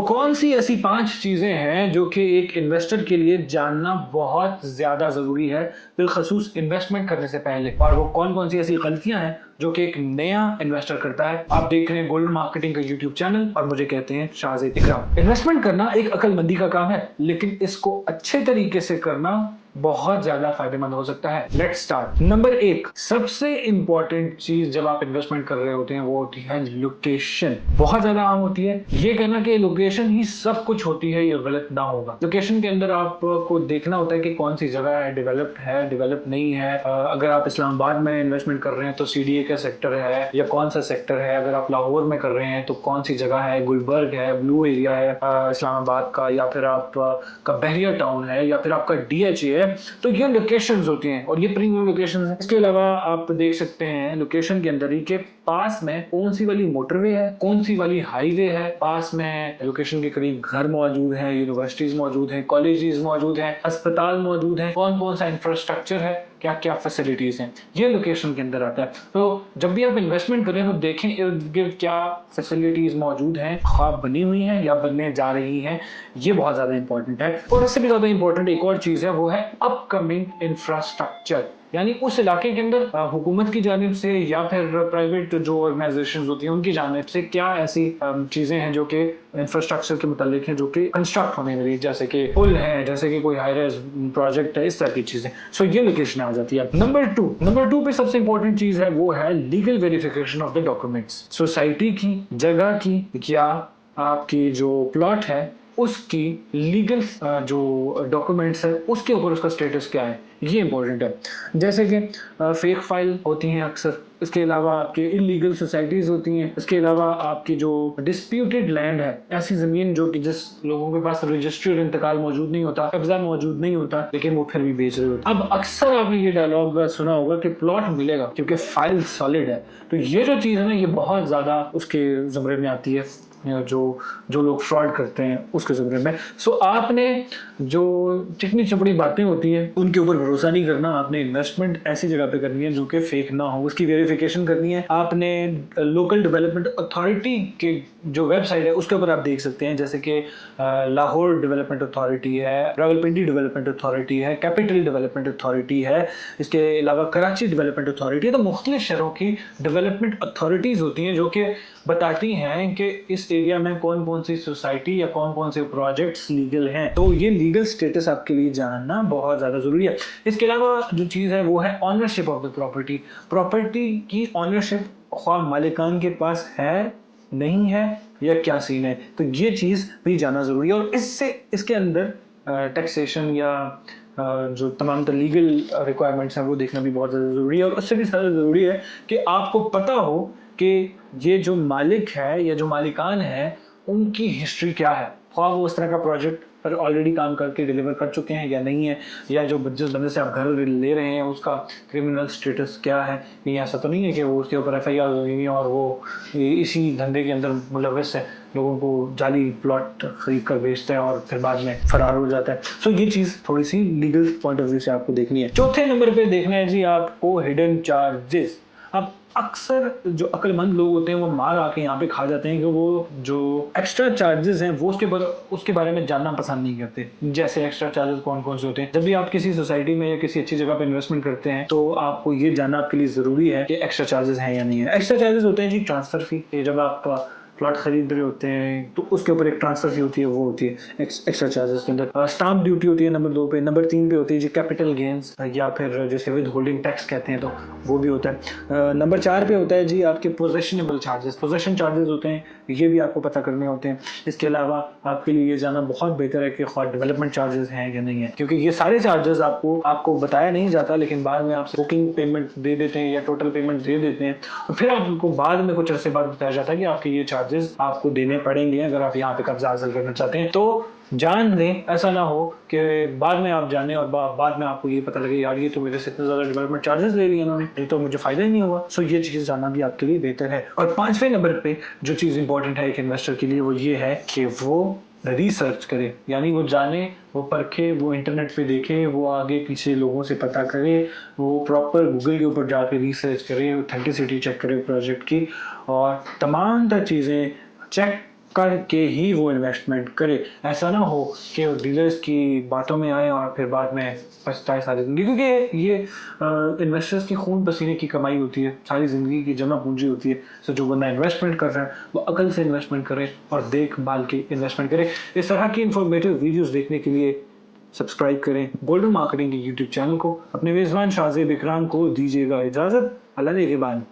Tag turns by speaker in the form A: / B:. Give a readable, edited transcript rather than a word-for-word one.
A: कौन सी ऐसी 5 चीज़ें हैं जो कि एक इन्वेस्टर के लिए जानना बहुत ज़्यादा ज़रूरी है, बिलख़सूस इन्वेस्टमेंट करने से पहले? और वो कौन-कौन सी ऐसी गलतियाँ हैं जो कि एक नया इन्वेस्टर करता है? आप देख रहे हैं गोल्ड मार्केटिंग का यूट्यूब चैनल और मुझे कहते हैं शाहज़ेद इकराम। इन्वेस्टमेंट करना एक अक्लमंदी का काम है, लेकिन इसको अच्छे तरीके से करना बहुत ज़्यादा फ़ायदेमंद हो सकता है। Let's start. नंबर 1 सबसे इम्पोर्टेंट चीज़ जब आप इन्वेस्टमेंट कर रहे होते हैं वो होती है लोकेशन। बहुत ज़्यादा आम होती है। ये कहना कि लोकेशन ही सब कुछ होती है, ये गलत ना होगा। लोकेशन के अंदर आपको देखना होता है कि कौन सी जगह है, डेवलप्ड नहीं है। अगर आप इस्लामाबाद में इन्वेस्टमेंट कर रहे हैं तो सीडीए का सेक्टर है या कौन सा सेक्टर है। अगर आप लाहौर में कर रहे हैं तो कौन सी जगह है, गुलबर्ग है, ब्लू एरिया है इस्लामाबाद का, या फिर आपका बहरिया टाउन है, या फिर आपका डीएचए है। तो ये लोकेशंस होती हैं और ये प्रीमियम लोकेशंस हैं। इसके अलावा आप देख सकते हैं लोकेशन के अंदर ही के पास में कौन सी वाली मोटरवे है, कौन सी वाली हाईवे है, पास में लोकेशन के करीब घर मौजूद है, यूनिवर्सिटीज मौजूद है, कॉलेजेस मौजूद है, अस्पताल मौजूद है, कौन कौन सा इंफ्रास्ट्रक्चर है, क्या क्या फैसिलिटीज हैं, ये लोकेशन के अंदर आता है। तो जब भी आप इन्वेस्टमेंट करें तो देखें इर्द गिर्द क्या फैसिलिटीज मौजूद हैं, ख्वाब बनी हुई हैं या बनने जा रही हैं। ये बहुत ज्यादा इंपॉर्टेंट है। और इससे भी ज्यादा इंपॉर्टेंट एक और चीज है, वो है अपकमिंग इंफ्रास्ट्रक्चर। यानी उस इलाके के अंदर हुकूमत की जानिब से या फिर प्राइवेट जो ऑर्गेनाइजेशंस होती हैं उनकी जानिब से क्या ऐसी चीजें हैं जो कि इंफ्रास्ट्रक्चर के मुतालिक हैं, जो कि कंस्ट्रक्ट होने वाली, जैसे कि पुल है, जैसे कि कोई हाई राइज प्रोजेक्ट है, इस तरह की चीजें। सो ये लोकेशन आ जाती है। नंबर टू पे सबसे इंपॉर्टेंट चीज है वो है legal verification of the documents. Society की, जगह की या आपकी जो प्लॉट है उसकी लीगल जो डॉक्यूमेंट्स है उसके ऊपर उसका स्टेटस क्या है, ये इंपॉर्टेंट है। जैसे कि फेक फाइल होती हैं अक्सर, इसके अलावा आपके इलीगल सोसाइटीज होती हैं, इसके अलावा आपकी जो डिस्प्यूटेड लैंड है, ऐसी जमीन जो कि जिस लोगों के पास रजिस्टर्ड इंतकाल मौजूद नहीं होता, कब्जा मौजूद नहीं होता, लेकिन वो फिर भी बेच रहे होते। अब अक्सर आपने ये डायलॉग सुना होगा कि प्लॉट मिलेगा क्योंकि फाइल सॉलिड है। तो ये जो चीज़ है ना, ये बहुत ज़्यादा उसके ज़मरे में आती है, जो जो लोग फ्रॉड करते हैं उसके ज़मरे में। सो आपने जो चिकनी चपड़ी बातें होती हैं उनके ऊपर भरोसा नहीं करना। आपने इन्वेस्टमेंट ऐसी जगह पे करनी है जो कि फेक ना हो, उसकी वेरिफिकेशन करनी है। आपने लोकल डेवलपमेंट अथॉरिटी के जो वेबसाइट है उसके ऊपर आप देख सकते हैं, जैसे कि लाहौर डेवलपमेंट अथॉरिटी है, रावलपिंडी डेवलपमेंट अथॉरिटी है, कैपिटल डेवलपमेंट अथॉरिटी है, इसके अलावा कराची डेवलपमेंट अथॉरिटी है। तो मुख्तलिफ शहरों की डेवलपमेंट अथॉरिटीज़ होती हैं जो कि बताती हैं कि इस एरिया में कौन कौन सी सोसाइटी या कौन कौन से प्रोजेक्ट्स लीगल हैं। तो ये लीगल स्टेटस आपके लिए जानना बहुत ज़्यादा ज़रूरी है। इसके अलावा जो चीज़ है वो है ownership of the property. Property की ऑनरशिप ख्वाह मालिकान के पास है, नहीं है, या क्या सीन है, तो ये चीज़ भी जानना ज़रूरी है। और इसके अंदर टैक्सेशन या जो तमाम लीगल रिक्वायरमेंट्स हैं वो देखना भी बहुत ज़्यादा ज़रूरी है। और उससे भी ज़्यादा ज़रूरी है कि आपको पता हो कि ये जो मालिक है या जो मालिकान है उनकी हिस्ट्री क्या है, ख्वाह वो उस तरह का प्रोजेक्ट पर ऑलरेडी काम करके डिलीवर कर चुके हैं या नहीं है, या जो जिस बंदे से आप घर ले रहे हैं उसका क्रिमिनल स्टेटस क्या है। ये ऐसा तो नहीं है कि वो उसके ऊपर एफआईआर हुई और वो इसी धंधे के अंदर मुलव्वस है, लोगों को जाली प्लॉट खरीद कर बेचता है और फिर बाद में फरार हो जाता है। सो ये चीज़ थोड़ी सी लीगल पॉइंट ऑफ व्यू से आपको देखनी है। चौथे नंबर पे देखना है जी आपको हिडन चार्जेस। अब अक्सर जो अक्लमंद लोग होते हैं वो मार आके यहाँ पे खा जाते हैं कि वो जो एक्स्ट्रा चार्जेस हैं वो उसके बारे में जानना पसंद नहीं करते। जैसे एक्स्ट्रा चार्जेस कौन कौन से होते हैं। जब भी आप किसी सोसाइटी में या किसी अच्छी जगह पे इन्वेस्टमेंट करते हैं तो आपको ये जानना आपके लिए ज़रूरी है कि एक्स्ट्रा चार्जेस हैं या नहीं है। एक्स्ट्रा चार्जेस होते हैं जी ट्रांसफ़र फ़ी। जब आप प्लॉट खरीद रहे होते हैं तो उसके ऊपर एक ट्रांसफर फी होती है, वो होती है एक्स्ट्रा चार्जेस के अंदर। स्टाम्प ड्यूटी होती है नंबर 2 पे। नंबर 3 पे होती है जी कैपिटल गेन्स, या फिर जैसे विद होल्डिंग टैक्स कहते हैं तो वो भी होता है। नंबर 4 पे होता है जी आपके पोजेशनेबल चार्जेस। पोजेशन चार्जेस होते हैं, ये भी आपको पता करने होते हैं। इसके अलावा आपके लिए ये जानना बहुत बेहतर है कि डेवलपमेंट चार्जेस हैं या नहीं है, क्योंकि ये सारे चार्जेस आपको बताया नहीं जाता, लेकिन बाद में आपसे बुकिंग पेमेंट दे देते हैं या टोटल पेमेंट दे देते हैं, तो फिर आपको बाद में कुछ अरसे बाद बताया जाता है कि आपके ये चार्जेस आपको देने पड़ेंगे अगर आप यहाँ पे कब्जा हासिल करना चाहते हैं। तो जान दें, ऐसा ना हो कि बाद में आप जाने और बाद में आपको ये पता लगे यार ये तो मेरे से इतने ज़्यादा डेवलपमेंट चार्जेस ले लिए इन्होंने, ये तो मुझे फ़ायदा ही नहीं हुआ। सो ये चीज़ जानना भी आपके लिए बेहतर है। और 5वें नंबर पे जो चीज़ इंपॉर्टेंट है एक इन्वेस्टर के लिए वो ये है कि वो रिसर्च करे, यानी वो जाने, वो परखे, वो इंटरनेट पे देखे, वो आगे पीछे लोगों से पता करे, वो प्रॉपर गूगल के ऊपर जाके रिसर्च करे, ऑथेंटिसिटी चेक करे प्रोजेक्ट की, और तमाम चीज़ें चेक करके ही वो इन्वेस्टमेंट करे। ऐसा ना हो कि वो डीलर्स की बातों में आए और फिर बाद में पछताए सारी ज़िंदगी, क्योंकि ये इन्वेस्टर्स की खून पसीने की कमाई होती है, सारी ज़िंदगी की जमा पूंजी होती है। सो जो बंदा इन्वेस्टमेंट कर रहा है वो अकल से इन्वेस्टमेंट करे और देखभाल के इन्वेस्टमेंट करे। इस तरह की इंफॉर्मेटिव वीडियोस देखने के लिए सब्सक्राइब करें गोल्डन मार्केटिंग के यूट्यूब चैनल को। अपने मेज़बान शाहज़ेब इकराम को दीजिएगा इजाज़त। अल्लाह ने के बाद।